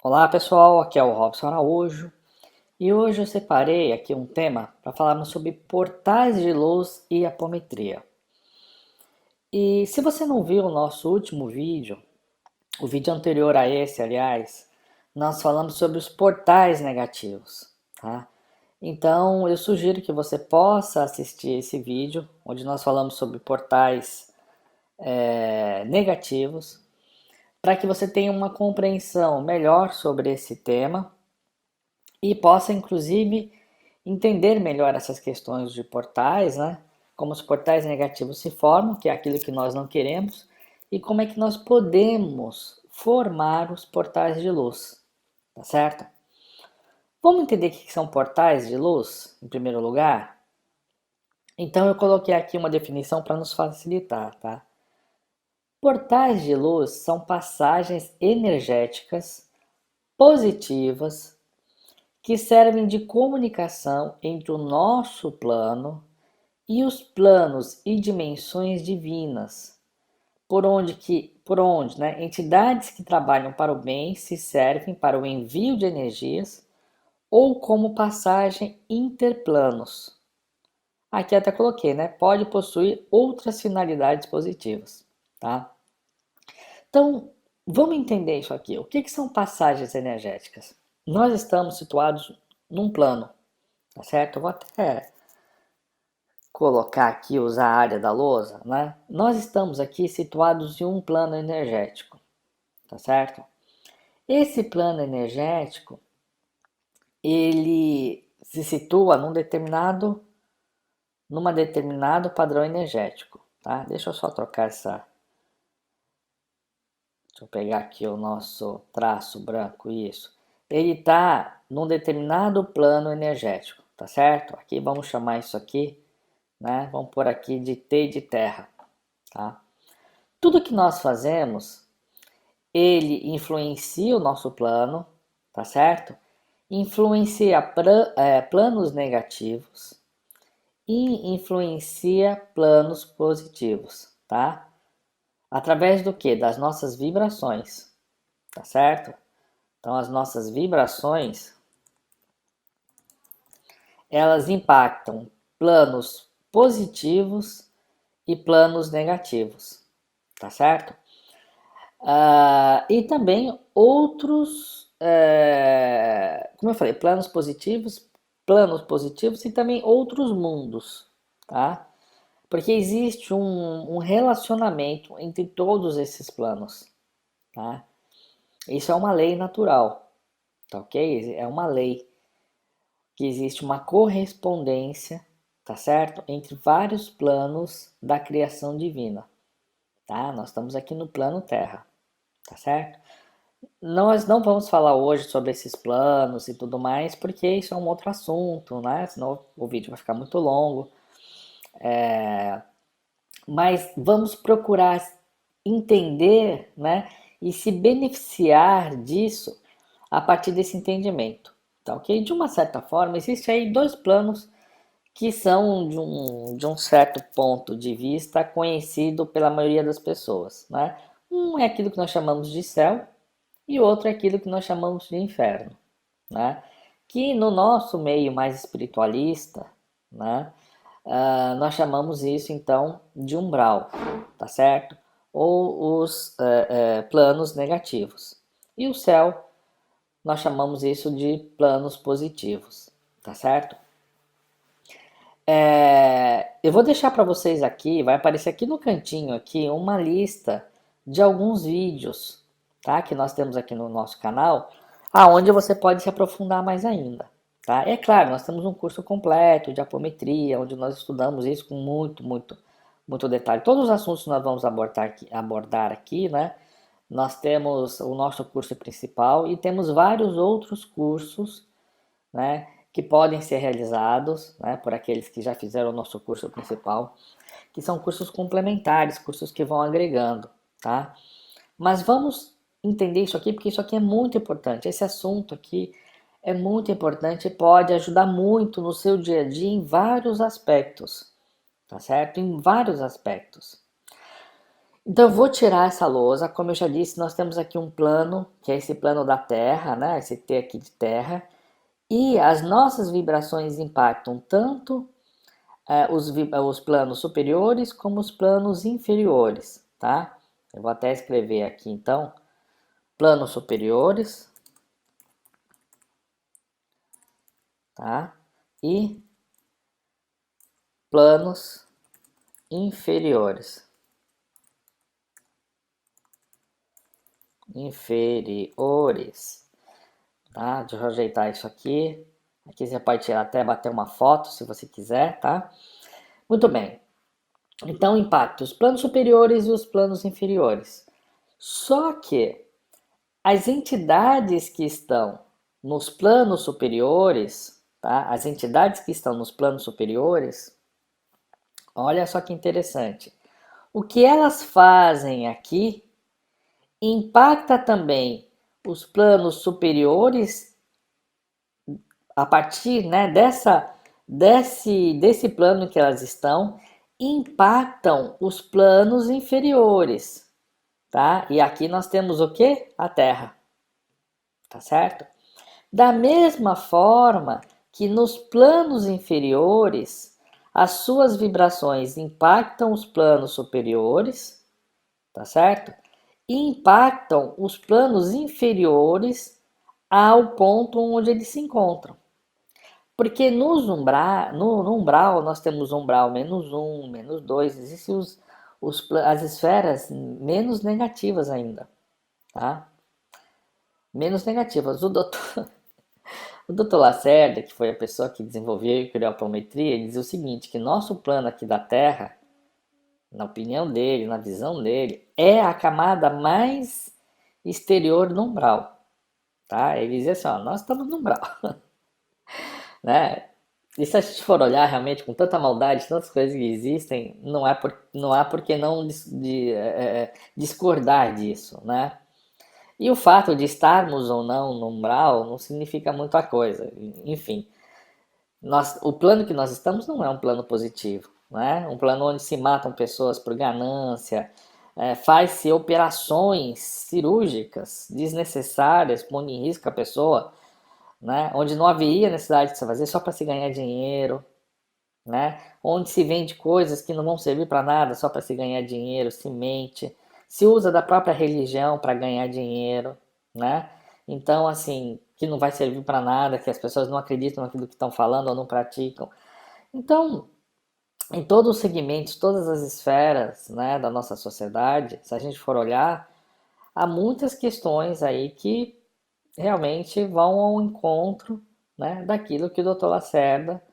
Olá pessoal, aqui é o Robson Araújo e hoje eu separei aqui um tema para falarmos sobre portais de luz e apometria. E se você não viu o nosso último vídeo, o vídeo anterior a esse, aliás, nós falamos sobre os portais negativos, tá? Então eu sugiro que você possa assistir esse vídeo, onde nós falamos sobre portais negativos, para que você tenha uma compreensão melhor sobre esse tema e possa inclusive entender melhor essas questões de portais, né? Como os portais negativos se formam, que é aquilo que nós não queremos, e como é que nós podemos formar os portais de luz, tá certo? Vamos entender o que são portais de luz, em primeiro lugar? Então eu coloquei aqui uma definição para nos facilitar, tá? Portais de luz são passagens energéticas positivas que servem de comunicação entre o nosso plano e os planos e dimensões divinas, por onde, né, entidades que trabalham para o bem se servem para o envio de energias ou como passagem interplanos. Aqui até coloquei, né? Pode possuir outras finalidades positivas, tá? Então, vamos entender isso aqui. O que são passagens energéticas? Nós estamos situados num plano, tá certo? Eu vou até colocar aqui, usar a área da lousa, né? Nós estamos aqui situados em um plano energético, tá certo? Esse plano energético, ele se situa numa determinado padrão energético, tá? Deixa eu só trocar essa, deixa eu pegar aqui o nosso traço branco, isso. Ele está num determinado plano energético, tá certo? Aqui vamos chamar isso aqui, né? Vamos pôr aqui de T de terra, tá? Tudo que nós fazemos, ele influencia o nosso plano, tá certo? Influencia planos negativos e influencia planos positivos, tá? Através do que? Das nossas vibrações, tá certo? Então as nossas vibrações, elas impactam planos positivos e planos negativos, tá certo? E também outros, como eu falei, planos positivos e também outros mundos, tá? Porque existe um relacionamento entre todos esses planos, tá? Isso é uma lei natural, tá ok? É uma lei que existe uma correspondência, tá certo? Entre vários planos da criação divina, tá? Nós estamos aqui no plano Terra, tá certo? Nós não vamos falar hoje sobre esses planos e tudo mais, porque isso é um outro assunto, né? Senão o vídeo vai ficar muito longo. Mas vamos procurar entender, né? E se beneficiar disso a partir desse entendimento, tá ok? De uma certa forma, existem aí dois planos que são de um certo ponto de vista conhecido pela maioria das pessoas, né? Um é aquilo que nós chamamos de céu e outro é aquilo que nós chamamos de inferno, né? Que no nosso meio mais espiritualista, né, nós chamamos isso então de umbral, tá certo? Ou os planos negativos. E o céu, nós chamamos isso de planos positivos, tá certo? Eu vou deixar para vocês aqui, vai aparecer aqui no cantinho aqui uma lista de alguns vídeos, tá? Que nós temos aqui no nosso canal, aonde você pode se aprofundar mais ainda, tá? É claro, nós temos um curso completo de apometria, onde nós estudamos isso com muito detalhe. Todos os assuntos que nós vamos abordar aqui, né? Nós temos o nosso curso principal e temos vários outros cursos, né, que podem ser realizados, né, por aqueles que já fizeram o nosso curso principal, que são cursos complementares, cursos que vão agregando, tá? Mas vamos entender isso aqui, porque isso aqui é muito importante. Esse assunto aqui é muito importante e pode ajudar muito no seu dia a dia em vários aspectos, tá certo? Em vários aspectos. Então eu vou tirar essa lousa, como eu já disse, nós temos aqui um plano, que é esse plano da Terra, né? Esse T aqui de Terra, e as nossas vibrações impactam tanto os planos superiores como os planos inferiores, tá? Eu vou até escrever aqui então, planos superiores, tá? E planos inferiores. Inferiores, tá? Deixa eu ajeitar isso aqui. Aqui você pode tirar até bater uma foto se você quiser, tá? Muito bem. Então, impacta os planos superiores e os planos inferiores. Só que as entidades que estão nos planos superiores, tá? As entidades que estão nos planos superiores, olha só que interessante. O que elas fazem aqui impacta também os planos superiores a partir, né, desse plano em que elas estão, impactam os planos inferiores, tá? E aqui nós temos o que? A Terra, tá certo? Da mesma forma que nos planos inferiores, as suas vibrações impactam os planos superiores, tá certo? E impactam os planos inferiores ao ponto onde eles se encontram. Porque no umbral nós temos umbral -1, -2, existem as esferas menos negativas ainda, tá? Menos negativas. O doutor Lacerda, que foi a pessoa que desenvolveu e criou a apometria, ele diz o seguinte, que nosso plano aqui da Terra, na opinião dele, na visão dele, é a camada mais exterior do umbral, tá? Ele dizia assim, ó, nós estamos no umbral, né? E se a gente for olhar realmente com tanta maldade, tantas coisas que existem, não há por que não discordar disso, né? E o fato de estarmos ou não no umbral não significa muita coisa. Enfim, o plano que nós estamos não é um plano positivo, né? Um plano onde se matam pessoas por ganância, faz-se operações cirúrgicas desnecessárias, pondo em risco a pessoa, né? Onde não haveria necessidade de se fazer só para se ganhar dinheiro, né? Onde se vende coisas que não vão servir para nada só para se ganhar dinheiro, se mente, se usa da própria religião para ganhar dinheiro, né? Então, assim, que não vai servir para nada, que as pessoas não acreditam naquilo que estão falando ou não praticam. Então, em todos os segmentos, todas as esferas, né, da nossa sociedade, se a gente for olhar, há muitas questões aí que realmente vão ao encontro, né, daquilo que o Dr. Lacerda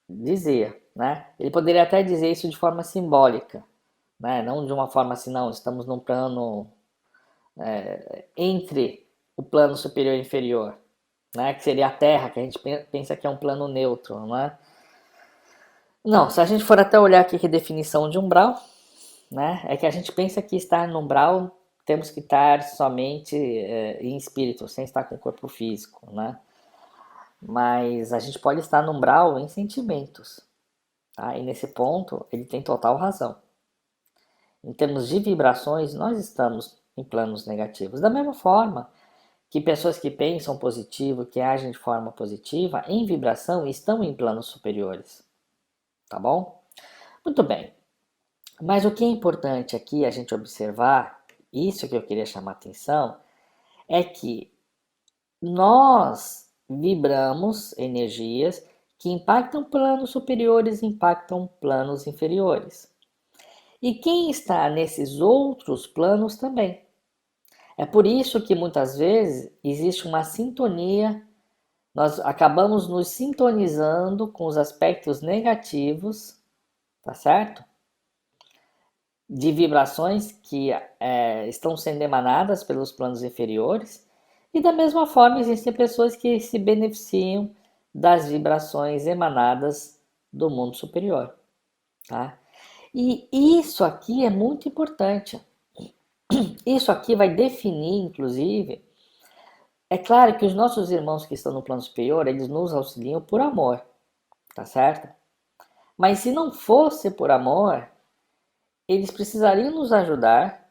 dizia, né? Ele poderia até dizer isso de forma simbólica, né? Não de uma forma assim, não, estamos num plano entre o plano superior e inferior, né? Que seria a Terra, que a gente pensa que é um plano neutro, não é? Não, se a gente for até olhar aqui que definição de umbral, né? É que a gente pensa que estar no umbral temos que estar somente em espírito, sem estar com o corpo físico, né? Mas a gente pode estar no umbral em sentimentos, tá? E nesse ponto ele tem total razão. Em termos de vibrações, nós estamos em planos negativos. Da mesma forma que pessoas que pensam positivo, que agem de forma positiva, em vibração, estão em planos superiores. Tá bom? Muito bem. Mas o que é importante aqui a gente observar, isso que eu queria chamar a atenção, é que nós vibramos energias que impactam planos superiores, impactam planos inferiores. E quem está nesses outros planos também. É por isso que muitas vezes existe uma sintonia, nós acabamos nos sintonizando com os aspectos negativos, tá certo? De vibrações que estão sendo emanadas pelos planos inferiores, e da mesma forma existem pessoas que se beneficiam das vibrações emanadas do mundo superior, tá? E isso aqui é muito importante. Isso aqui vai definir, inclusive, é claro que os nossos irmãos que estão no plano superior, eles nos auxiliam por amor, tá certo? Mas se não fosse por amor, eles precisariam nos ajudar,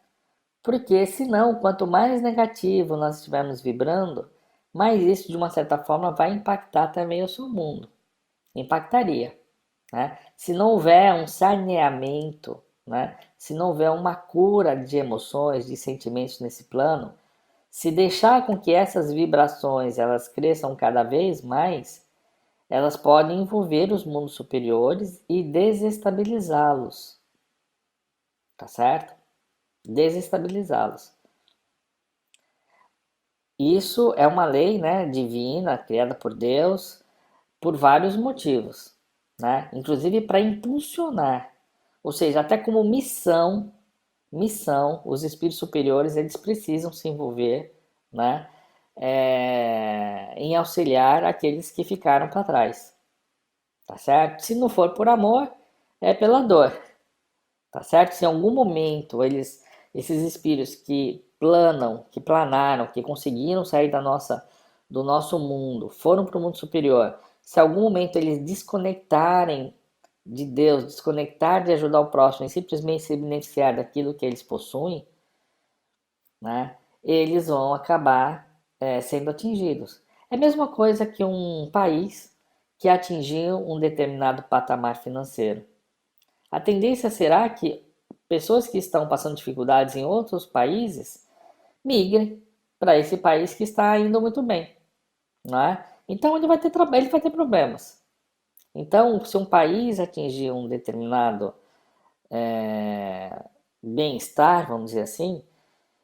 porque senão, quanto mais negativo nós estivermos vibrando, mais isso de uma certa forma vai impactar também o seu mundo. Impactaria, né? Se não houver um saneamento, né? Se não houver uma cura de emoções, de sentimentos nesse plano, se deixar com que essas vibrações elas cresçam cada vez mais, elas podem envolver os mundos superiores e desestabilizá-los, tá certo? Desestabilizá-los. Isso é uma lei, né, divina, criada por Deus, por vários motivos, né? Inclusive para impulsionar, ou seja, até como missão, os espíritos superiores eles precisam se envolver, né, em auxiliar aqueles que ficaram para trás, tá certo? Se não for por amor, é pela dor, tá certo? Se em algum momento esses espíritos que planaram, que conseguiram sair do nosso mundo, foram para o mundo superior, se em algum momento eles desconectarem de Deus, desconectar de ajudar o próximo e simplesmente se beneficiar daquilo que eles possuem, né, eles vão acabar sendo atingidos. É a mesma coisa que um país que atingiu um determinado patamar financeiro. A tendência será que pessoas que estão passando dificuldades em outros países migrem para esse país que está indo muito bem, não é? Então ele vai ter problemas. Então, se um país atingir um determinado bem-estar, vamos dizer assim,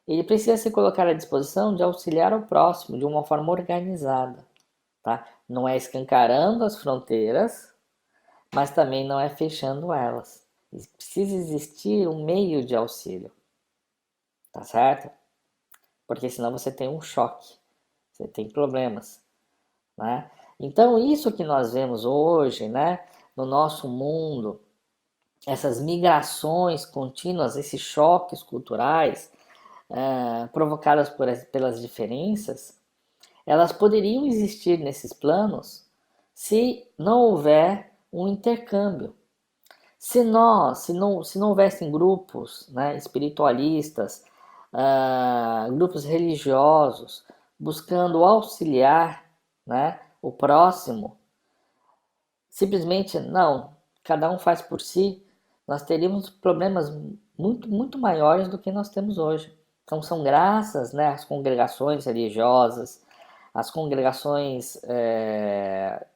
ele precisa se colocar à disposição de auxiliar o próximo de uma forma organizada, tá? Não é escancarando as fronteiras, mas também não é fechando elas. Precisa existir um meio de auxílio, tá certo? Porque senão você tem um choque, você tem problemas, né? Então isso que nós vemos hoje, né, no nosso mundo, essas migrações contínuas, esses choques culturais provocadas pelas diferenças, elas poderiam existir nesses planos se não houver um intercâmbio. Se não houvessem grupos, né, espiritualistas, grupos religiosos, buscando auxiliar, né, o próximo, simplesmente não, cada um faz por si, nós teríamos problemas muito maiores do que nós temos hoje. Então são graças, né, às congregações religiosas, às congregações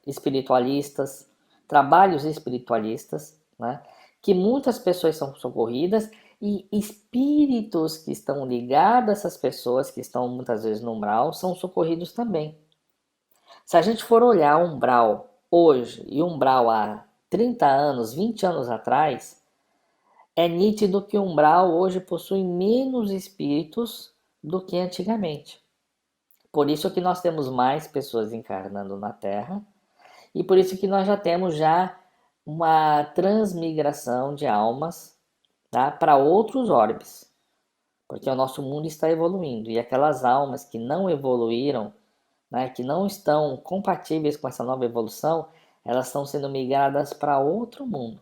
espiritualistas, trabalhos espiritualistas, né, que muitas pessoas são socorridas e espíritos que estão ligados a essas pessoas que estão muitas vezes no umbral são socorridos também. Se a gente for olhar o umbral hoje e o umbral há 30 anos, 20 anos atrás, é nítido que o umbral hoje possui menos espíritos do que antigamente. Por isso que nós temos mais pessoas encarnando na Terra e por isso que nós já temos uma transmigração de almas, tá, para outros orbes. Porque o nosso mundo está evoluindo e aquelas almas que não evoluíram, né, que não estão compatíveis com essa nova evolução, elas estão sendo migradas para outro mundo.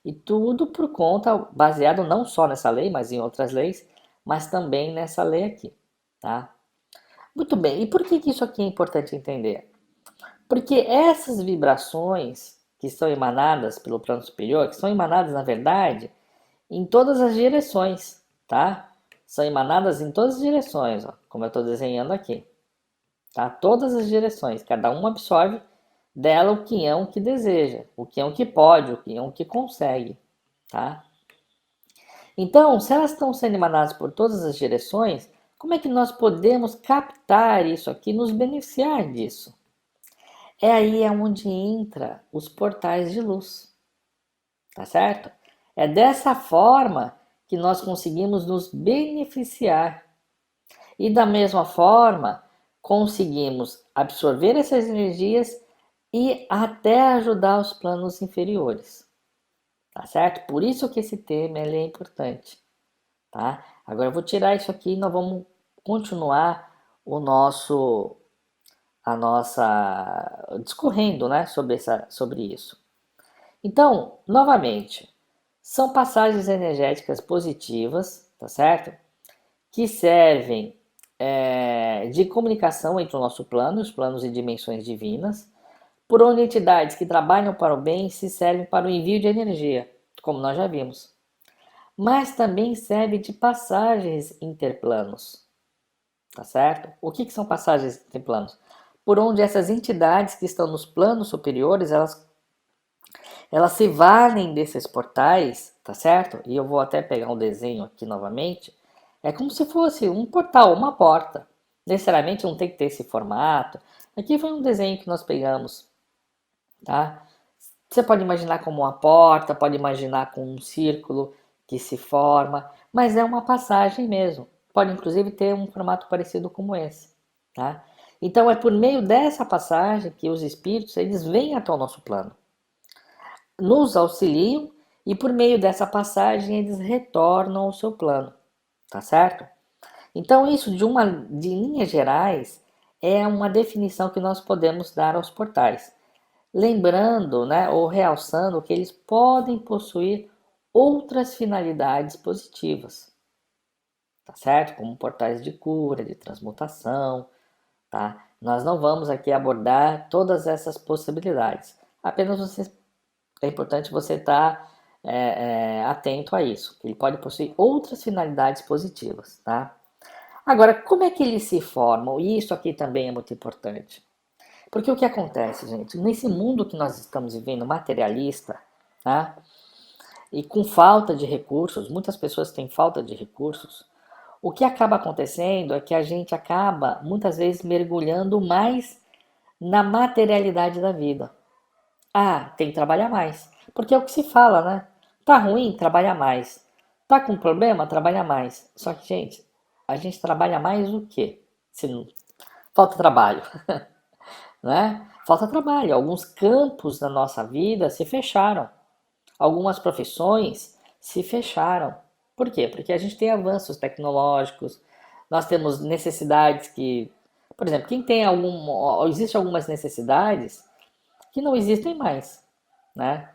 E tudo por conta, baseado não só nessa lei, mas em outras leis, mas também nessa lei aqui, tá? Muito bem, e por que isso aqui é importante entender? Porque essas vibrações que são emanadas pelo plano superior, que são emanadas, na verdade, em todas as direções, tá? São emanadas em todas as direções, ó, como eu estou desenhando aqui. Tá? Todas as direções, cada um absorve dela o quinhão que deseja, o quinhão que pode, o quinhão que consegue, tá? Então, se elas estão sendo emanadas por todas as direções, como é que nós podemos captar isso aqui, nos beneficiar disso? É aí onde entra os portais de luz, tá certo? É dessa forma que nós conseguimos nos beneficiar. E da mesma forma, conseguimos absorver essas energias e até ajudar os planos inferiores, tá certo? Por isso que esse tema ele é importante, tá? Agora eu vou tirar isso aqui e nós vamos continuar o nosso a nossa discorrendo, né, sobre isso. Então, novamente, São passagens energéticas positivas, tá certo? Que servem de comunicação entre o nosso plano, os planos e dimensões divinas, por onde entidades que trabalham para o bem se servem para o envio de energia, como nós já vimos. Mas também serve de passagens interplanos, tá certo? O que são passagens interplanos? Por onde essas entidades que estão nos planos superiores, elas se valem desses portais, tá certo? E eu vou até pegar um desenho aqui novamente. É como se fosse um portal, uma porta. Necessariamente não tem que ter esse formato. Aqui foi um desenho que nós pegamos, tá? Você pode imaginar como uma porta, pode imaginar com um círculo que se forma, mas é uma passagem mesmo. Pode inclusive ter um formato parecido como esse, tá? Então é por meio dessa passagem que os espíritos eles vêm até o nosso plano, nos auxiliam e por meio dessa passagem eles retornam ao seu plano, tá certo? Então isso de linhas gerais é uma definição que nós podemos dar aos portais. Lembrando, né, ou realçando que eles podem possuir outras finalidades positivas, tá certo? Como portais de cura, de transmutação, tá? Nós não vamos aqui abordar todas essas possibilidades. Apenas é importante você estar atento a isso. Ele pode possuir outras finalidades positivas, tá? Agora, como é que eles se formam? E isso aqui também é muito importante. Porque o que acontece, gente? Nesse mundo que nós estamos vivendo materialista, tá? E com falta de recursos, muitas pessoas têm falta de recursos. O que acaba acontecendo é que a gente acaba muitas vezes mergulhando mais na materialidade da vida. Ah, tem que trabalhar mais. Porque é o que se fala, né? Tá ruim, trabalha mais. Tá com problema, trabalha mais. Só que, gente, a gente trabalha mais o quê? Se não... Falta trabalho. Né? Falta trabalho. Alguns campos da nossa vida se fecharam. Algumas profissões se fecharam. Por quê? Porque a gente tem avanços tecnológicos, nós temos necessidades que, por exemplo, quem tem existem algumas necessidades que não existem mais, né?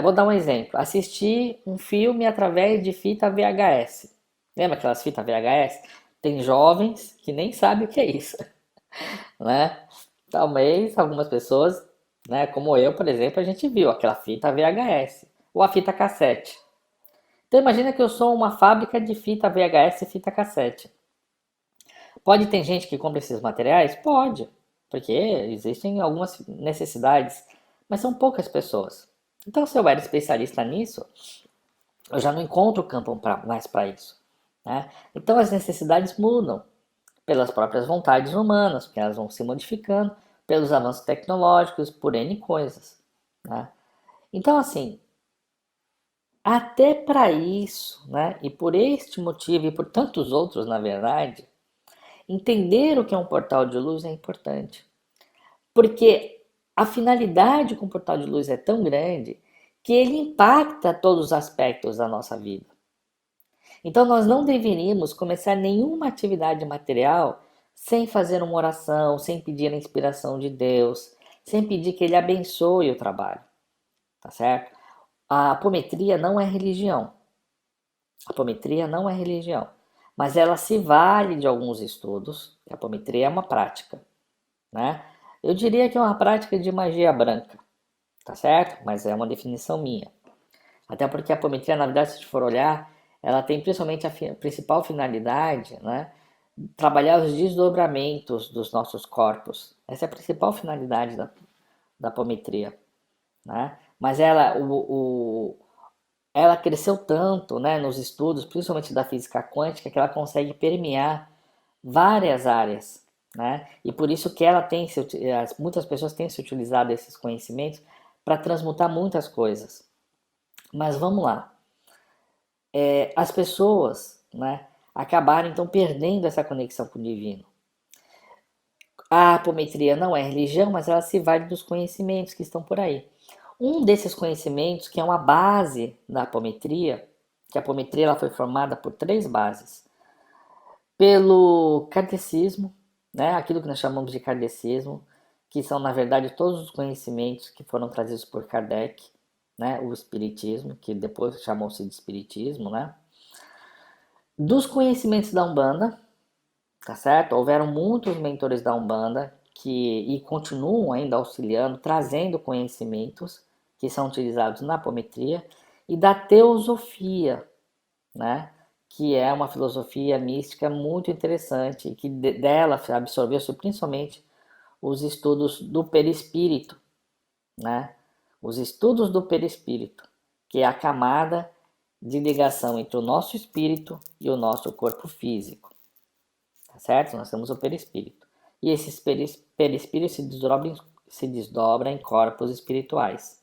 Vou dar um exemplo. Assistir um filme através de fita VHS. Lembra aquelas fitas VHS? Tem jovens que nem sabem o que é isso, né? Talvez algumas pessoas, né, como eu, por exemplo, a gente viu aquela fita VHS ou a fita cassete. Então imagina que eu sou uma fábrica de fita VHS e fita cassete. Pode ter gente que compra esses materiais? Pode, porque existem algumas necessidades, mas são poucas pessoas. Então se eu era especialista nisso, eu já não encontro campo mais para isso, né? Então as necessidades mudam pelas próprias vontades humanas, porque elas vão se modificando, pelos avanços tecnológicos, por N coisas, né? Então, assim, até para isso, né? E por este motivo e por tantos outros, na verdade, entender o que é um portal de luz é importante, porque a finalidade com o portal de luz é tão grande que ele impacta todos os aspectos da nossa vida. Então, nós não deveríamos começar nenhuma atividade material sem fazer uma oração, sem pedir a inspiração de Deus, sem pedir que Ele abençoe o trabalho, tá certo? A apometria não é religião. A apometria não é religião, mas ela se vale de alguns estudos. A apometria é uma prática, né? Eu diria que é uma prática de magia branca, tá certo? Mas é uma definição minha. Até porque a apometria, na verdade, se a gente for olhar, ela tem principalmente a principal finalidade, né? Trabalhar os desdobramentos dos nossos corpos. Essa é a principal finalidade da apometria, né? Mas ela cresceu tanto, né, nos estudos, principalmente da física quântica, que ela consegue permear várias áreas, né? E por isso que muitas pessoas têm se utilizado desses conhecimentos para transmutar muitas coisas. Mas vamos lá. As pessoas, né, acabaram então perdendo essa conexão com o divino. A apometria não é religião, mas ela se vale dos conhecimentos que estão por aí. Um desses conhecimentos, que é uma base da apometria, que a apometria ela foi formada por 3 bases. Pelo kardecismo, né, aquilo que nós chamamos de kardecismo, que são na verdade todos os conhecimentos que foram trazidos por Kardec, né, o espiritismo, que depois chamou-se de espiritismo, né, dos conhecimentos da Umbanda, tá certo? Houveram muitos mentores da Umbanda e continuam ainda auxiliando, trazendo conhecimentos que são utilizados na apometria, e da teosofia, né? Que é uma filosofia mística muito interessante, e que dela absorveu-se principalmente os estudos do perispírito, né? Os estudos do perispírito, que é a camada de ligação entre o nosso espírito e o nosso corpo físico, tá certo? Nós temos o perispírito. E esses perispíritos se desdobram em corpos espirituais,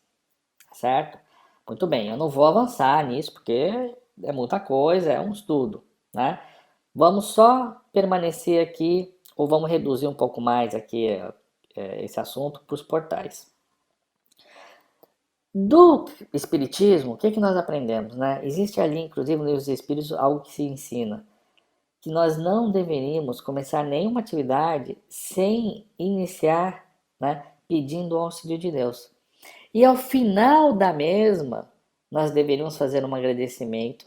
tá certo? Muito bem, eu não vou avançar nisso porque é muita coisa, é um estudo, né? Vamos só permanecer aqui, ou vamos reduzir um pouco mais aqui esse assunto para os portais. Do Espiritismo, o que nós aprendemos, né? Existe ali, inclusive no livro dos Espíritos, algo que se ensina, que nós não deveríamos começar nenhuma atividade sem iniciar, né, pedindo o auxílio de Deus. E ao final da mesma, nós deveríamos fazer um agradecimento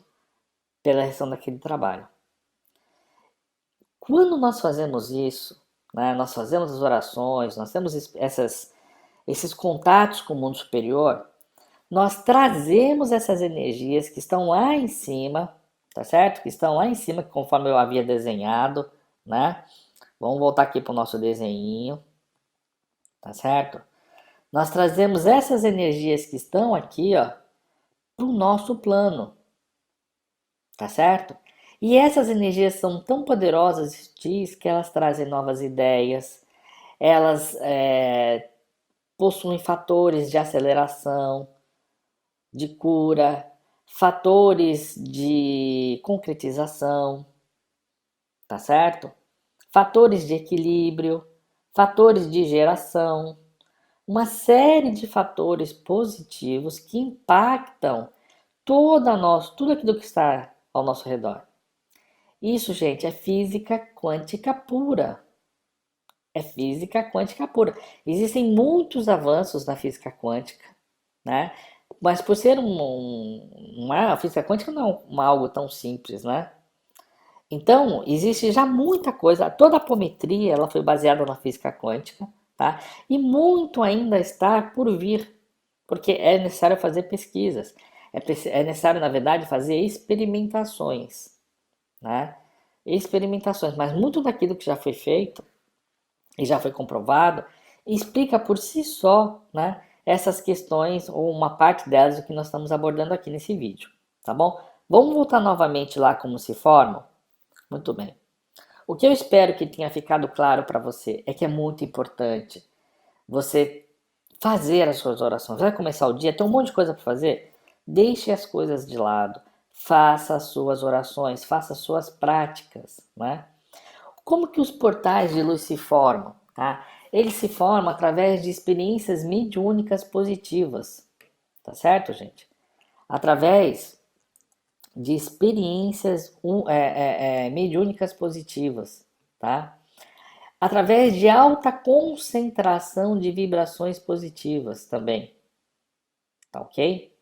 pela realização daquele trabalho. Quando nós fazemos isso, né, nós fazemos as orações, nós temos esses contatos com o mundo superior, nós trazemos essas energias que estão lá em cima, tá certo? Que estão lá em cima, conforme eu havia desenhado, né? Vamos voltar aqui para o nosso desenho, tá certo? Nós trazemos essas energias que estão aqui, ó, para o nosso plano, tá certo? E essas energias são tão poderosas, diz, que elas trazem novas ideias, elas possuem fatores de aceleração, de cura, fatores de concretização, tá certo? Fatores de equilíbrio, fatores de geração, uma série de fatores positivos que impactam tudo aquilo que está ao nosso redor. Isso, gente, é física quântica pura. É física quântica pura. Existem muitos avanços na física quântica, né? Mas por ser uma física quântica não é algo tão simples, né? Então, existe já muita coisa, toda a apometria ela foi baseada na física quântica, tá? E muito ainda está por vir, porque é necessário fazer pesquisas, é necessário, na verdade, fazer experimentações, né? Experimentações, mas muito daquilo que já foi feito e já foi comprovado explica por si só, né? Essas questões, ou uma parte delas, o que nós estamos abordando aqui nesse vídeo, tá bom? Vamos voltar novamente lá como se formam? Muito bem. O que eu espero que tenha ficado claro para você é que é muito importante você fazer as suas orações. Vai começar o dia, tem um monte de coisa para fazer? Deixe as coisas de lado. Faça as suas orações, faça as suas práticas, né? Como que os portais de luz se formam? Tá? Eles se formam através de experiências mediúnicas positivas, tá certo, gente? Através de experiências mediúnicas positivas, tá? Através de alta concentração de vibrações positivas também, tá ok?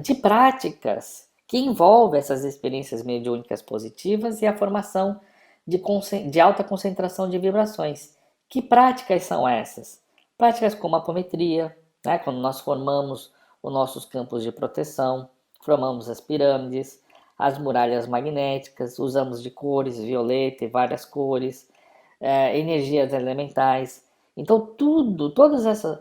De práticas que envolvem essas experiências mediúnicas positivas e a formação de alta concentração de vibrações. Que práticas são essas? Práticas como a apometria, né, quando nós formamos os nossos campos de proteção, formamos as pirâmides, as muralhas magnéticas, usamos de cores, violeta e várias cores, energias elementais. Então, todas essas.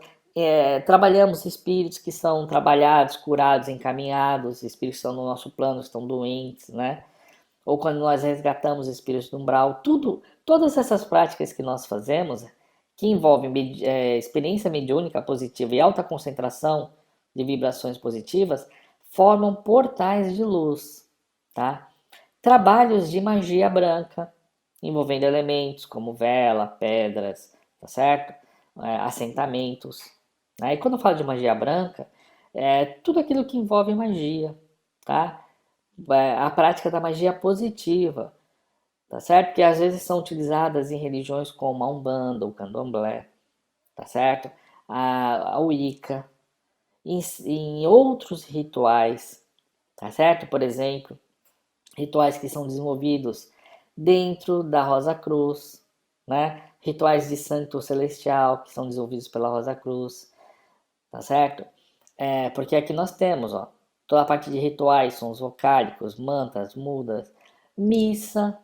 Trabalhamos espíritos que são trabalhados, curados, encaminhados, espíritos que estão no nosso plano, estão doentes, né? Ou quando nós resgatamos espíritos do umbral, todas essas práticas que nós fazemos, que envolvem experiência mediúnica positiva e alta concentração de vibrações positivas, formam portais de luz, tá? Trabalhos de magia branca, envolvendo elementos como vela, pedras, tá certo? Assentamentos. Né? E quando eu falo de magia branca, é tudo aquilo que envolve magia, tá? A prática da magia positiva, tá certo? Que às vezes são utilizadas em religiões como a Umbanda, o Candomblé, tá certo? A Wicca, em outros rituais, tá certo? Por exemplo, rituais que são desenvolvidos dentro da Rosa Cruz, né? Rituais de Santo Celestial que são desenvolvidos pela Rosa Cruz, tá certo? Porque aqui nós temos, ó, toda a parte de rituais, sons vocálicos, mantas, mudas, missa,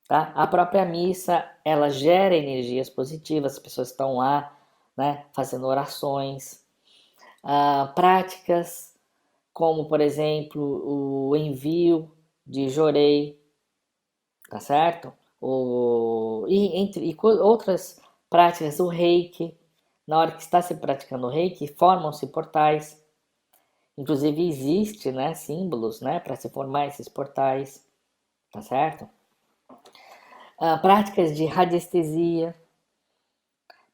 tá? A própria missa, ela gera energias positivas, as pessoas estão lá, né, fazendo orações, práticas como, por exemplo, o envio de jorei, tá certo? Outras práticas, o reiki. Na hora que está se praticando o reiki, formam-se portais. Inclusive existe, né, símbolos, né, para se formar esses portais, tá certo? Práticas de radiestesia,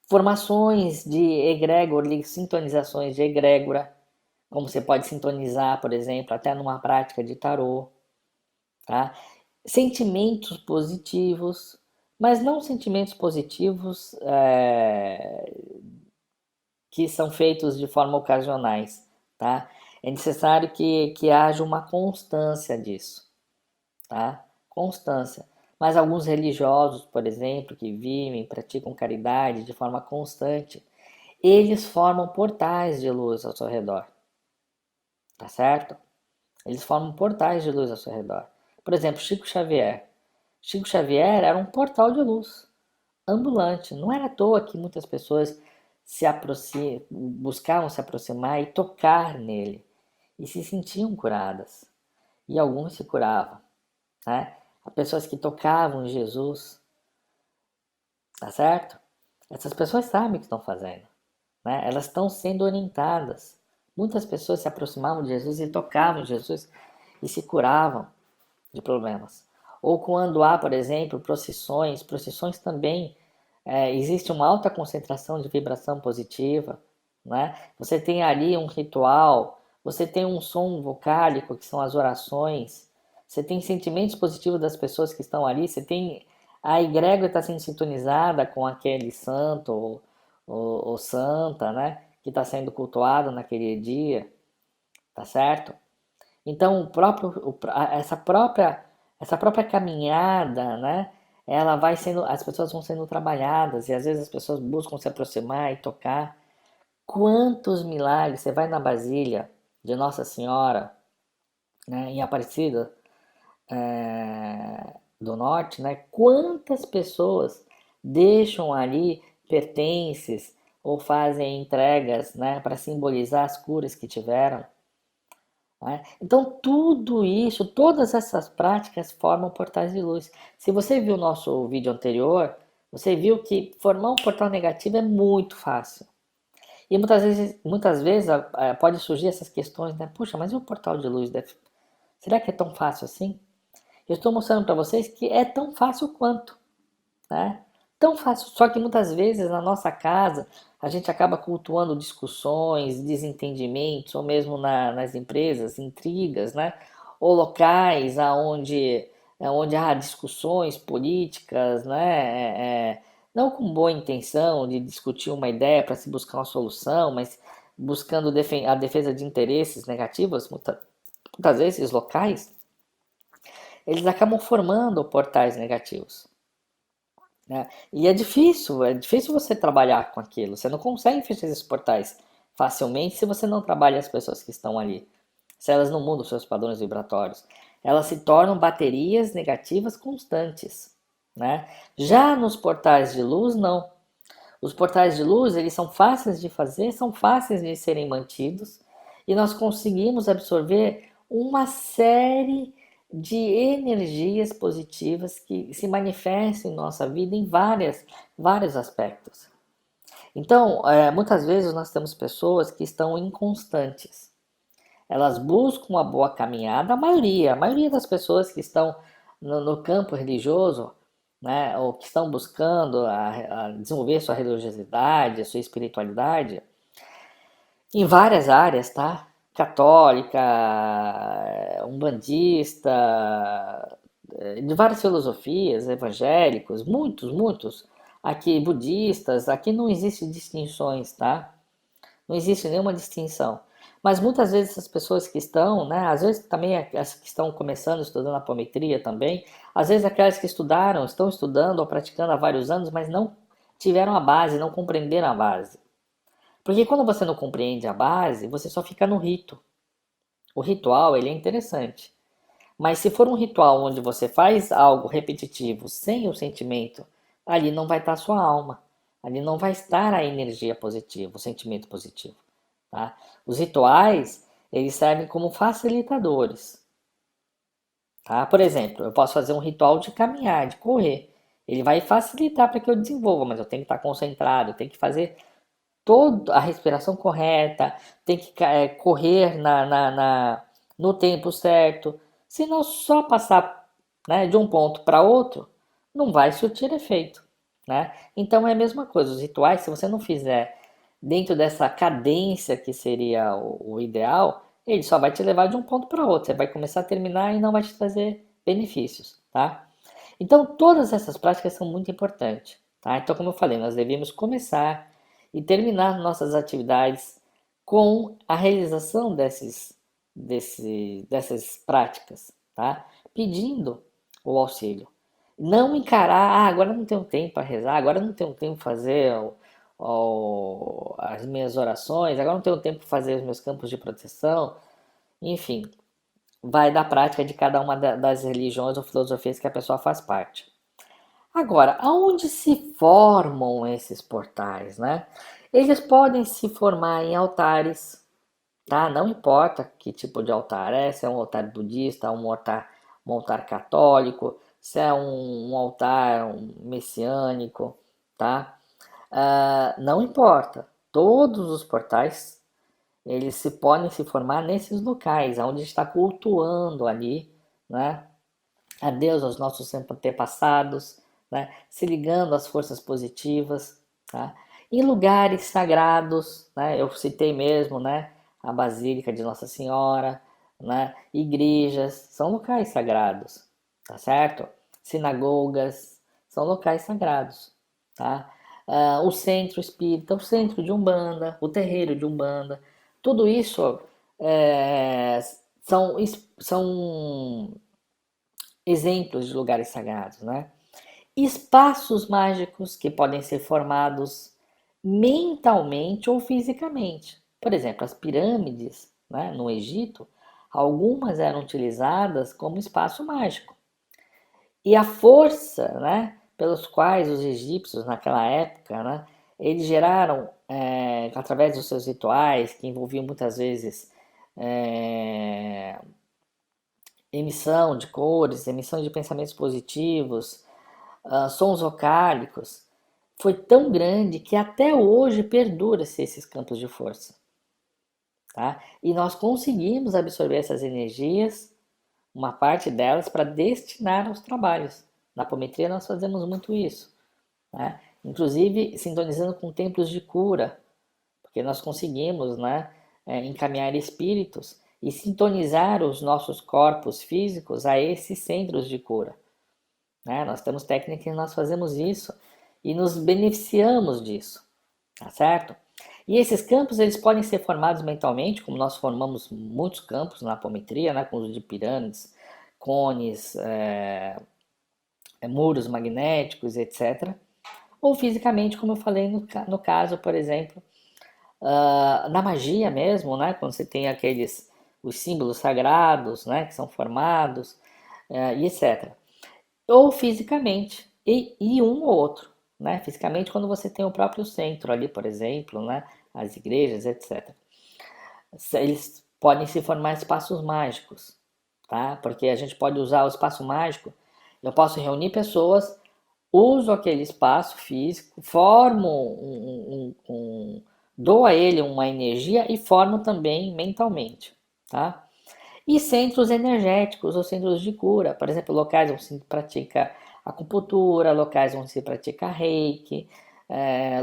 formações de egrégor, sintonizações de egrégora, como você pode sintonizar, por exemplo, até numa prática de tarô, tá? Sentimentos positivos, mas não sentimentos positivos que são feitos de forma ocasionais, tá? É necessário que haja uma constância disso, tá? Constância. Mas alguns religiosos, por exemplo, que vivem, praticam caridade de forma constante, eles formam portais de luz ao seu redor, tá certo? Eles formam portais de luz ao seu redor. Por exemplo, Chico Xavier. Chico Xavier era um portal de luz ambulante. Não era à toa que muitas pessoas buscavam se aproximar e tocar nele e se sentiam curadas. E alguns se curavam, né? Há pessoas que tocavam em Jesus, tá certo? Essas pessoas sabem o que estão fazendo, né? Elas estão sendo orientadas. Muitas pessoas se aproximavam de Jesus e tocavam em Jesus e se curavam de problemas. Ou quando há, por exemplo, procissões também existe uma alta concentração de vibração positiva, né? Você tem ali um ritual, você tem um som vocálico, que são as orações, você tem sentimentos positivos das pessoas que estão ali, você tem a egrégora está sendo sintonizada com aquele santo ou santa, né? Que está sendo cultuado naquele dia, tá certo? Então, essa própria caminhada, né? Ela vai sendo, as pessoas vão sendo trabalhadas e às vezes as pessoas buscam se aproximar e tocar. Quantos milagres! Você vai na Basília de Nossa Senhora, né, em Aparecida do Norte, né? Quantas pessoas deixam ali pertences ou fazem entregas, né, para simbolizar as curas que tiveram? Né? Então, tudo isso, todas essas práticas formam portais de luz. Se você viu o nosso vídeo anterior, você viu que formar um portal negativo é muito fácil. E muitas vezes pode surgir essas questões, né? Puxa, mas e o portal de luz? Será que é tão fácil assim? Eu estou mostrando para vocês que é tão fácil quanto, né? Tão fácil, só que muitas vezes na nossa casa a gente acaba cultuando discussões, desentendimentos, ou mesmo nas empresas, intrigas, né? Ou locais onde há discussões políticas, né? Não com boa intenção de discutir uma ideia para se buscar uma solução, mas buscando a defesa de interesses negativos, muitas vezes locais, eles acabam formando portais negativos. Né? E é difícil você trabalhar com aquilo. Você não consegue fechar esses portais facilmente se você não trabalha as pessoas que estão ali. Se elas não mudam seus padrões vibratórios. Elas se tornam baterias negativas constantes. Né? Já nos portais de luz, não. Os portais de luz, eles são fáceis de fazer, são fáceis de serem mantidos e nós conseguimos absorver uma série de energias positivas que se manifestam em nossa vida em vários aspectos. Então, muitas vezes nós temos pessoas que estão inconstantes. Elas buscam uma boa caminhada, a maioria das pessoas que estão no campo religioso, né, ou que estão buscando a desenvolver sua religiosidade, a sua espiritualidade, em várias áreas, tá? Católica, umbandista, de várias filosofias, evangélicos, muitos. Aqui budistas, aqui não existe distinções, tá? Não existe nenhuma distinção. Mas muitas vezes essas pessoas que estão, né, às vezes também as que estão começando estudando apometria também, às vezes aquelas que estudaram, estão estudando ou praticando há vários anos, mas não tiveram a base, não compreenderam a base. Porque quando você não compreende a base, você só fica no rito. O ritual, ele é interessante. Mas se for um ritual onde você faz algo repetitivo sem o sentimento, ali não vai estar a sua alma. Ali não vai estar a energia positiva, o sentimento positivo. Tá? Os rituais, eles servem como facilitadores. Tá? Por exemplo, eu posso fazer um ritual de caminhar, de correr. Ele vai facilitar para que eu desenvolva, mas eu tenho que estar concentrado, eu tenho que fazer toda a respiração correta, tem que correr no tempo certo. Se não só passar, né, de um ponto para outro, não vai surtir efeito. Né? Então é a mesma coisa, os rituais, se você não fizer dentro dessa cadência que seria o ideal, ele só vai te levar de um ponto para outro. Você vai começar a terminar e não vai te trazer benefícios. Tá? Então todas essas práticas são muito importantes. Tá? Então, como eu falei, nós devemos começar e terminar nossas atividades com a realização dessas práticas, tá? Pedindo o auxílio. Não encarar, agora não tenho tempo para rezar, agora não tenho tempo para fazer as minhas orações, agora não tenho tempo para fazer os meus campos de proteção. Enfim, vai da prática de cada uma das religiões ou filosofias que a pessoa faz parte. Agora, aonde se formam esses portais, né? Eles podem se formar em altares, tá? Não importa que tipo de altar é, se é um altar budista, um altar católico, se é um altar messiânico, tá? Não importa. Todos os portais, eles se podem se formar nesses locais, onde está cultuando ali, né? A Deus, aos nossos antepassados, né? Se ligando às forças positivas, tá? Em lugares sagrados, né? Eu citei mesmo, né? A Basílica de Nossa Senhora, né? Igrejas, são locais sagrados, tá certo? Sinagogas, são locais sagrados, tá? O centro espírita, o centro de Umbanda, o terreiro de Umbanda, tudo isso é, são exemplos de lugares sagrados, né? Espaços mágicos que podem ser formados mentalmente ou fisicamente. Por exemplo, as pirâmides, né, no Egito, algumas eram utilizadas como espaço mágico. E a força, né, pelos quais os egípcios naquela época, né, eles geraram, através dos seus rituais, que envolviam muitas vezes é, emissão de cores, emissão de pensamentos positivos, sons vocálicos, foi tão grande que até hoje perdura-se esses campos de força. Tá? E nós conseguimos absorver essas energias, uma parte delas, para destinar aos trabalhos. Na apometria nós fazemos muito isso. Né? Inclusive sintonizando com templos de cura, porque nós conseguimos, né, encaminhar espíritos e sintonizar os nossos corpos físicos a esses centros de cura. Né? Nós temos técnicas que nós fazemos isso e nos beneficiamos disso, tá certo? E esses campos eles podem ser formados mentalmente, como nós formamos muitos campos na apometria, né, com o uso de pirâmides, cones, muros magnéticos, etc. Ou fisicamente, como eu falei no caso, por exemplo, na magia mesmo, né, quando você tem os símbolos sagrados, né, que são formados, e etc. Ou fisicamente, e um ou outro, né? Fisicamente, quando você tem o próprio centro ali, por exemplo, né? As igrejas, etc. Eles podem se formar espaços mágicos, tá? Porque a gente pode usar o espaço mágico, eu posso reunir pessoas, uso aquele espaço físico, formo dou a ele uma energia e formo também mentalmente, tá? E centros energéticos ou centros de cura, por exemplo, locais onde se pratica acupuntura, locais onde se pratica reiki,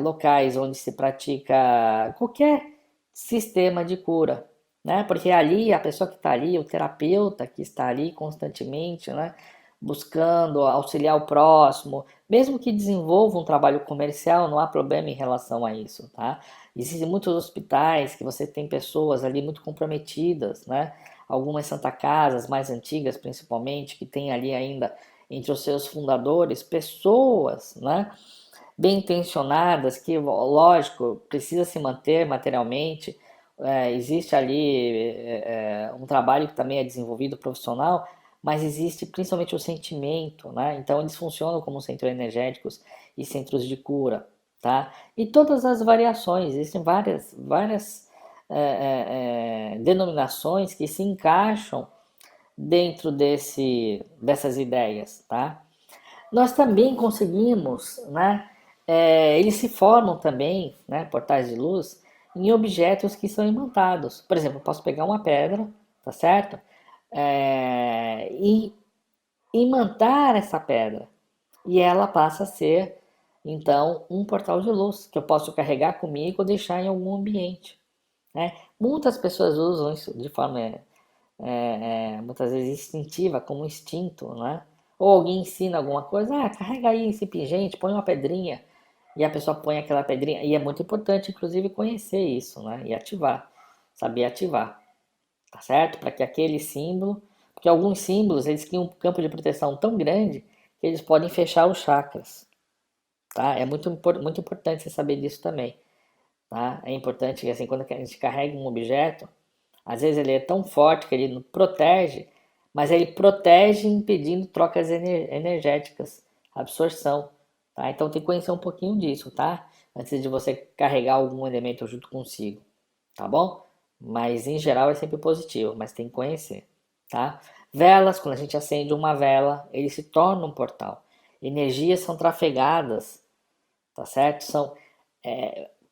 locais onde se pratica qualquer sistema de cura, né? Porque ali a pessoa que está ali, o terapeuta que está ali constantemente, né? buscando auxiliar o próximo, mesmo que desenvolva um trabalho comercial, não há problema em relação a isso, tá? Existem muitos hospitais que você tem pessoas ali muito comprometidas, né? Algumas Santa Casas mais antigas, principalmente, que tem ali ainda entre os seus fundadores pessoas, né? Bem intencionadas, que, lógico, precisa se manter materialmente. Existe ali um trabalho que também é desenvolvido profissional, mas existe principalmente o sentimento, né? Então eles funcionam como centros energéticos e centros de cura, tá? E todas as variações, existem várias denominações que se encaixam dentro dessas ideias, tá? Nós também conseguimos, né? Eles se formam também, né? Portais de luz em objetos que são imantados. Por exemplo, eu posso pegar uma pedra, tá certo? E imantar essa pedra e ela passa a ser então um portal de luz que eu posso carregar comigo ou deixar em algum ambiente, né? Muitas pessoas usam isso de forma muitas vezes instintiva, como instinto, né? Ou alguém ensina alguma coisa, carrega aí esse pingente, põe uma pedrinha, e a pessoa põe aquela pedrinha, e é muito importante, inclusive, conhecer isso, né? E ativar, saber ativar, tá certo? Para que aquele símbolo, porque alguns símbolos, eles criam um campo de proteção tão grande que eles podem fechar os chakras, tá? É muito importante você saber disso também, tá? É importante que, assim, quando a gente carrega um objeto, às vezes ele é tão forte que ele não protege, mas ele protege impedindo trocas energéticas, absorção, tá? Então tem que conhecer um pouquinho disso, tá? Antes de você carregar algum elemento junto consigo, tá bom? Mas em geral é sempre positivo, mas tem que conhecer, tá? Velas, quando a gente acende uma vela, ele se torna um portal. Energias são trafegadas, tá certo? São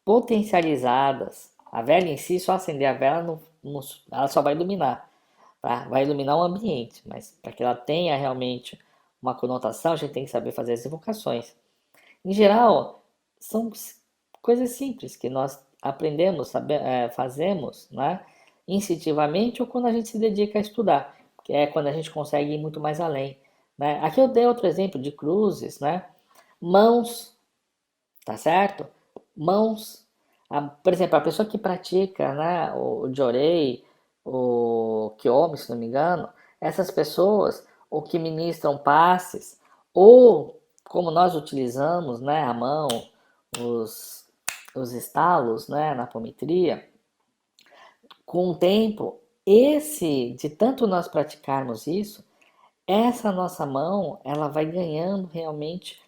potencializadas. A vela em si, só acender a vela, ela só vai iluminar, tá? Vai iluminar o ambiente, mas para que ela tenha realmente uma conotação, a gente tem que saber fazer as invocações. Em geral, são coisas simples que nós aprendemos, fazemos, né? Instintivamente ou quando a gente se dedica a estudar, que é quando a gente consegue ir muito mais além, né? Aqui eu dei outro exemplo de cruzes, né? Mãos, tá certo? Mãos, por exemplo, a pessoa que pratica, né, o Jorei, o Kyomi, se não me engano, essas pessoas, ou que ministram passes, ou como nós utilizamos, né, a mão, os, os estalos, né, na apometria, com o tempo, de tanto nós praticarmos isso, essa nossa mão, ela vai ganhando realmente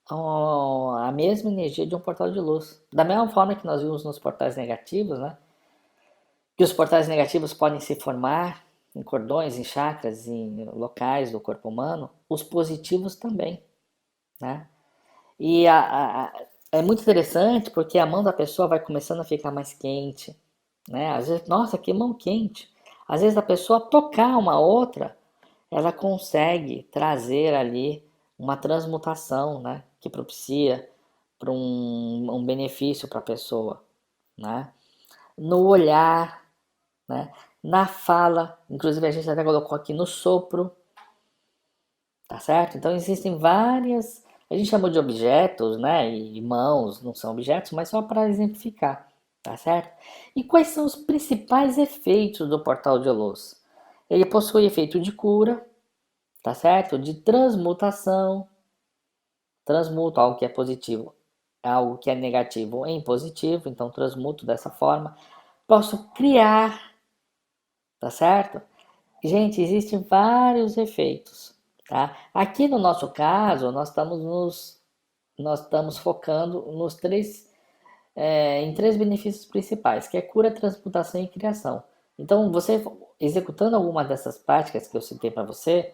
a mesma energia de um portal de luz. Da mesma forma que nós vimos nos portais negativos, né? Que os portais negativos podem se formar em cordões, em chakras, em locais do corpo humano, os positivos também, né? E é muito interessante porque a mão da pessoa vai começando a ficar mais quente, né? Às vezes, nossa, que mão quente. Às vezes a pessoa tocar uma outra, ela consegue trazer ali uma transmutação, né? Que propicia para um benefício para a pessoa, né? No olhar, né? Na fala, inclusive a gente até colocou aqui no sopro, tá certo? Então existem várias, a gente chamou de objetos, né? E mãos não são objetos, mas só para exemplificar, tá certo? E quais são os principais efeitos do portal de luz? Ele possui efeito de cura, tá certo? De transmutação, transmuto algo que é positivo, algo que é negativo em positivo, então transmuto dessa forma. Posso criar, tá certo? Gente, existem vários efeitos, tá? Aqui no nosso caso, nós estamos focando em três benefícios principais, que é cura, transmutação e criação. Então, você executando alguma dessas práticas que eu citei para você,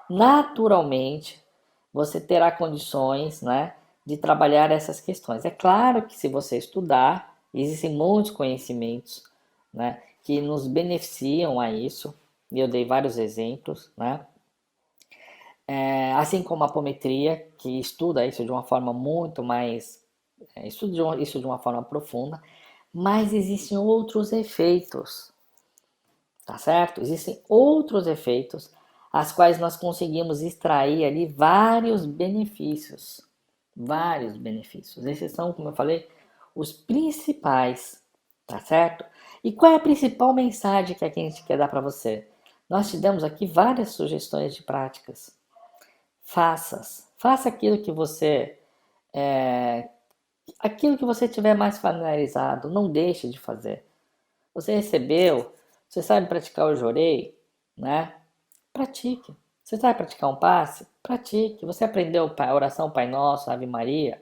naturalmente você terá condições, né, de trabalhar essas questões. É claro que se você estudar, existem muitos conhecimentos, né, que nos beneficiam a isso, e eu dei vários exemplos, né, assim como a apometria, que estuda isso de uma forma muito mais, estuda isso de uma forma profunda, mas existem outros efeitos, tá certo? Existem outros efeitos as quais nós conseguimos extrair ali vários benefícios. Vários benefícios. Esses são, como eu falei, os principais, tá certo? E qual é a principal mensagem que a gente quer dar para você? Nós te damos aqui várias sugestões de práticas. Faça aquilo que você aquilo que você tiver mais familiarizado, não deixe de fazer. Você recebeu, você sabe praticar o jorei, né? Pratique. Você sabe praticar um passe? Pratique. Você aprendeu a oração Pai Nosso, Ave Maria?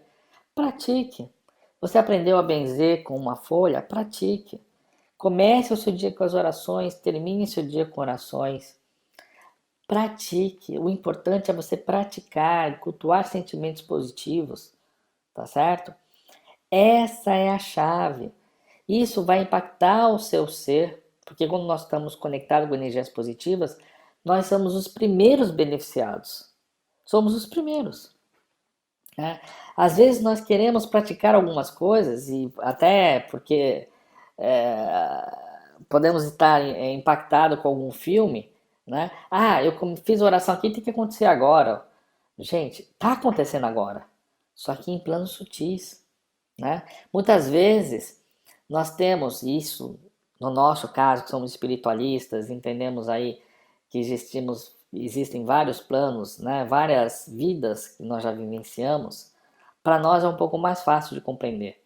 Pratique. Você aprendeu a benzer com uma folha? Pratique. Comece o seu dia com as orações, termine seu dia com orações. Pratique. O importante é você praticar, cultuar sentimentos positivos, tá certo? Essa é a chave. Isso vai impactar o seu ser, porque quando nós estamos conectados com energias positivas, nós somos os primeiros beneficiados. Somos os primeiros. Né? Às vezes nós queremos praticar algumas coisas, e até porque podemos estar impactados com algum filme, né? Ah, eu fiz oração aqui, tem que acontecer agora. Gente, está acontecendo agora, só que em planos sutis. Né? Muitas vezes nós temos isso, no nosso caso, que somos espiritualistas, entendemos aí que existem vários planos, né? Várias vidas que nós já vivenciamos, para nós é um pouco mais fácil de compreender.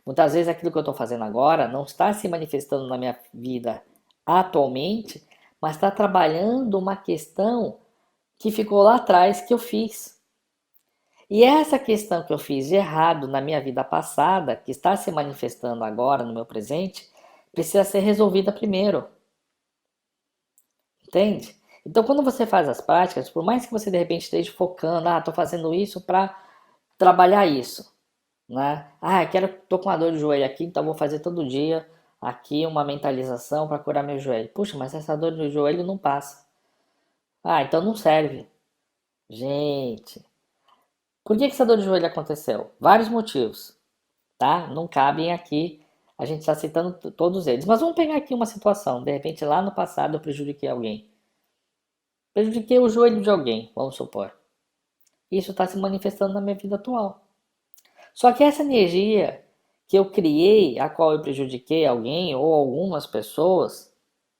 Muitas vezes aquilo que eu estou fazendo agora não está se manifestando na minha vida atualmente, mas está trabalhando uma questão que ficou lá atrás que eu fiz. E essa questão que eu fiz de errado na minha vida passada, que está se manifestando agora no meu presente, precisa ser resolvida primeiro. Entende? Então, quando você faz as práticas, por mais que você de repente esteja focando, estou fazendo isso para trabalhar isso, né? Tô com uma dor de joelho aqui, então vou fazer todo dia aqui uma mentalização para curar meu joelho. Puxa, mas essa dor de joelho não passa. Então não serve. Gente, por que essa dor de joelho aconteceu? Vários motivos, tá? Não cabem aqui, a gente está citando todos eles. Mas vamos pegar aqui uma situação. De repente, lá no passado eu prejudiquei alguém. Prejudiquei o joelho de alguém, vamos supor. Isso está se manifestando na minha vida atual. Só que essa energia que eu criei, a qual eu prejudiquei alguém ou algumas pessoas,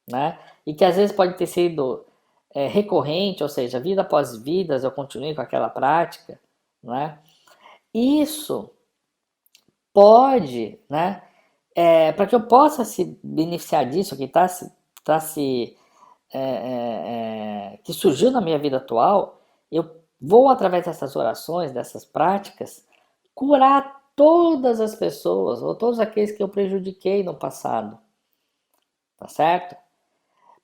né? E que às vezes pode ter sido recorrente, ou seja, vida após vida, eu continuei com aquela prática, né? Isso pode, né? Para que eu possa se beneficiar disso, que que surgiu na minha vida atual, eu vou através dessas orações, dessas práticas, curar todas as pessoas ou todos aqueles que eu prejudiquei no passado, tá certo?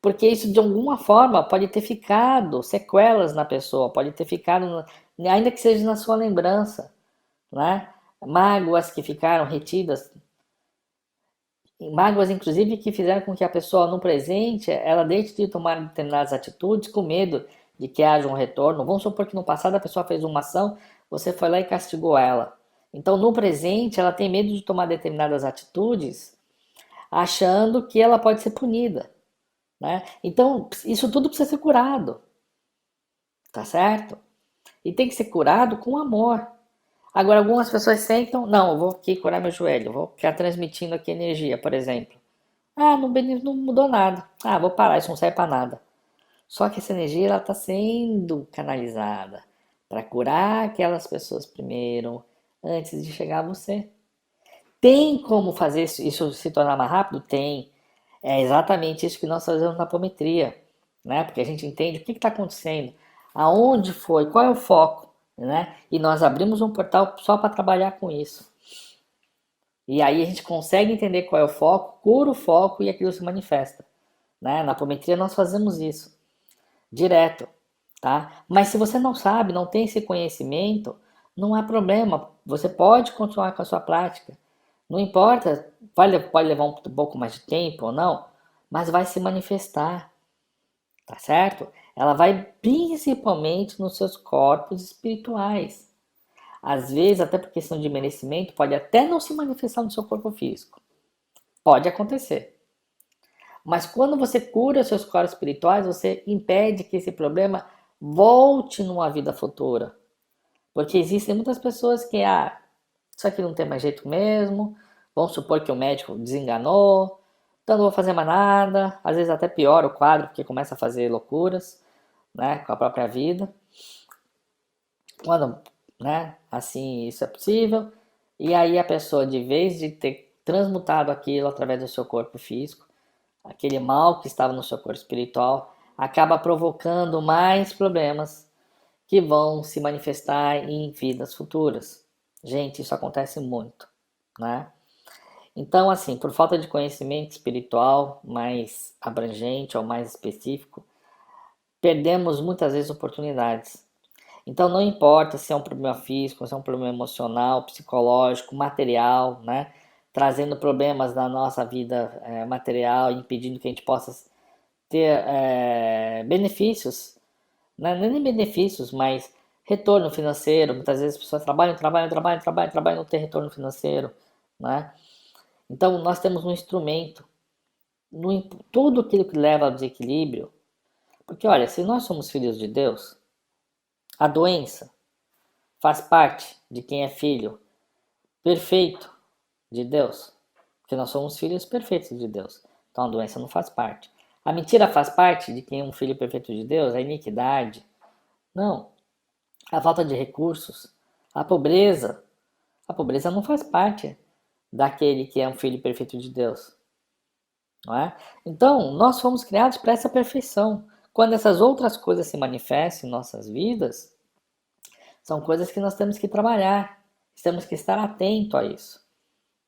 Porque isso de alguma forma pode ter ficado sequelas na pessoa, pode ter ficado, ainda que seja na sua lembrança, né? Mágoas que ficaram retidas, mágoas inclusive que fizeram com que a pessoa no presente ela deixe de tomar determinadas atitudes com medo de que haja um retorno. Vamos supor que no passado a pessoa fez uma ação, você foi lá e castigou ela. Então no presente ela tem medo de tomar determinadas atitudes, achando que ela pode ser punida, né? Então isso tudo precisa ser curado, tá certo? E tem que ser curado com amor. Agora, algumas pessoas sentam, não, eu vou aqui curar meu joelho, vou ficar transmitindo aqui energia, por exemplo. Não mudou nada. Vou parar, isso não serve para nada. Só que essa energia ela está sendo canalizada para curar aquelas pessoas primeiro, antes de chegar a você. Tem como fazer isso se tornar mais rápido? Tem. É exatamente isso que nós fazemos na apometria, né? Porque a gente entende o que está acontecendo, aonde foi, qual é o foco, né? E nós abrimos um portal só para trabalhar com isso. E aí a gente consegue entender qual é o foco, cura o foco e aquilo se manifesta, né? Na apometria nós fazemos isso direto, tá? Mas se você não sabe, não tem esse conhecimento, não há problema. Você pode continuar com a sua prática. Não importa, pode levar um pouco mais de tempo ou não, mas vai se manifestar, tá certo? Ela vai principalmente nos seus corpos espirituais. Às vezes, até por questão de merecimento, pode até não se manifestar no seu corpo físico. Pode acontecer. Mas quando você cura seus corpos espirituais, você impede que esse problema volte numa vida futura. Porque existem muitas pessoas que, isso aqui não tem mais jeito mesmo, vamos supor que o médico desenganou, então não vou fazer mais nada, às vezes até piora o quadro, porque começa a fazer loucuras, né, com a própria vida. Quando, né, assim, isso é possível, e aí a pessoa, de vez de ter transmutado aquilo através do seu corpo físico, aquele mal que estava no seu corpo espiritual, acaba provocando mais problemas que vão se manifestar em vidas futuras. Gente, isso acontece muito, né? Então, assim, por falta de conhecimento espiritual mais abrangente ou mais específico, perdemos muitas vezes oportunidades. Então, não importa se é um problema físico, se é um problema emocional, psicológico, material, né? Trazendo problemas na nossa vida material, impedindo que a gente possa ter benefícios, né? Nem benefícios, mas retorno financeiro. Muitas vezes as pessoas trabalham, não tem retorno financeiro, né? Então, nós temos um instrumento, tudo aquilo que leva ao desequilíbrio, porque olha, se nós somos filhos de Deus, a doença faz parte de quem é filho perfeito de Deus, porque nós somos filhos perfeitos de Deus, então a doença não faz parte. A mentira faz parte de quem é um filho perfeito de Deus, a iniquidade, não. A falta de recursos, a pobreza não faz parte daquele que é um filho perfeito de Deus. Não é? Então, nós fomos criados para essa perfeição. Quando essas outras coisas se manifestam em nossas vidas, são coisas que nós temos que trabalhar, temos que estar atento a isso,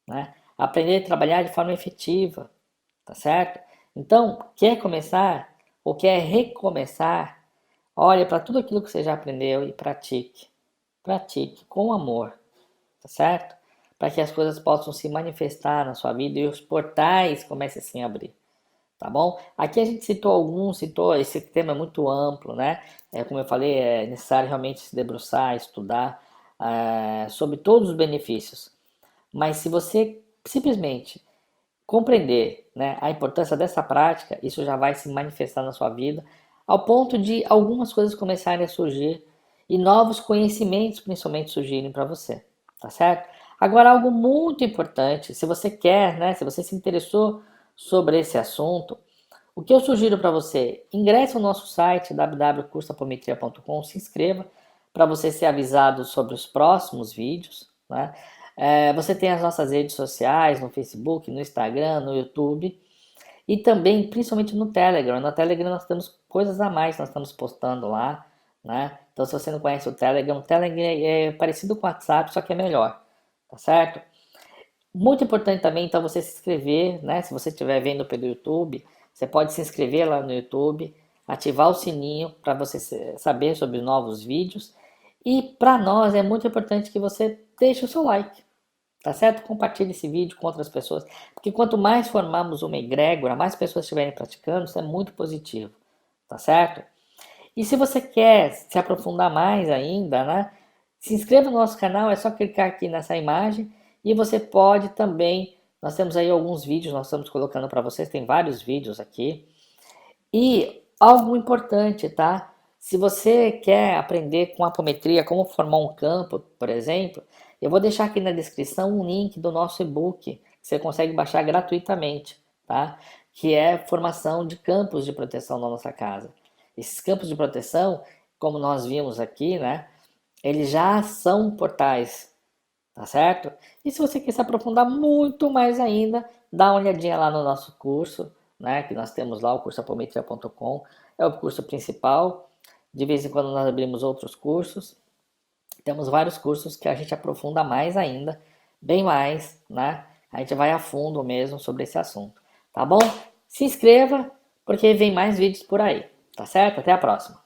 né? Aprender a trabalhar de forma efetiva, tá certo? Então, quer começar ou quer recomeçar, olhe para tudo aquilo que você já aprendeu e pratique. Pratique com amor, tá certo? Para que as coisas possam se manifestar na sua vida e os portais comecem assim a abrir. Tá bom? Aqui a gente citou, esse tema é muito amplo, né? Como eu falei, é necessário realmente se debruçar, estudar sobre todos os benefícios. Mas se você simplesmente compreender, né, a importância dessa prática, isso já vai se manifestar na sua vida, ao ponto de algumas coisas começarem a surgir e novos conhecimentos principalmente surgirem para você, tá certo? Agora, algo muito importante, se você quer, né, se você se interessou sobre esse assunto, o que eu sugiro para você? Ingresse no nosso site www.cursoapometria.com, se inscreva para você ser avisado sobre os próximos vídeos, né? Você tem as nossas redes sociais, no Facebook, no Instagram, no YouTube e também, principalmente no Telegram. No Telegram nós temos coisas a mais, nós estamos postando lá, né? Então, se você não conhece o Telegram é parecido com o WhatsApp, só que é melhor, tá certo? Muito importante também, então, você se inscrever, né? Se você estiver vendo pelo YouTube, você pode se inscrever lá no YouTube, ativar o sininho para você saber sobre novos vídeos. E para nós é muito importante que você deixe o seu like, tá certo? Compartilhe esse vídeo com outras pessoas, porque quanto mais formarmos uma egrégora, mais pessoas estiverem praticando, isso é muito positivo, tá certo? E se você quer se aprofundar mais ainda, né? Se inscreva no nosso canal, é só clicar aqui nessa imagem e você pode também, nós temos aí alguns vídeos, nós estamos colocando para vocês, tem vários vídeos aqui. E algo importante, tá? Se você quer aprender com apometria, como formar um campo, por exemplo, eu vou deixar aqui na descrição um link do nosso e-book, que você consegue baixar gratuitamente, tá? Que é formação de campos de proteção na nossa casa. Esses campos de proteção, como nós vimos aqui, né? Eles já são portais, tá certo? E se você quer se aprofundar muito mais ainda, dá uma olhadinha lá no nosso curso, né? Que nós temos lá, o curso apometria.com, é o curso principal. De vez em quando nós abrimos outros cursos. Temos vários cursos que a gente aprofunda mais ainda, bem mais, né? A gente vai a fundo mesmo sobre esse assunto, tá bom? Se inscreva, porque vem mais vídeos por aí, tá certo? Até a próxima!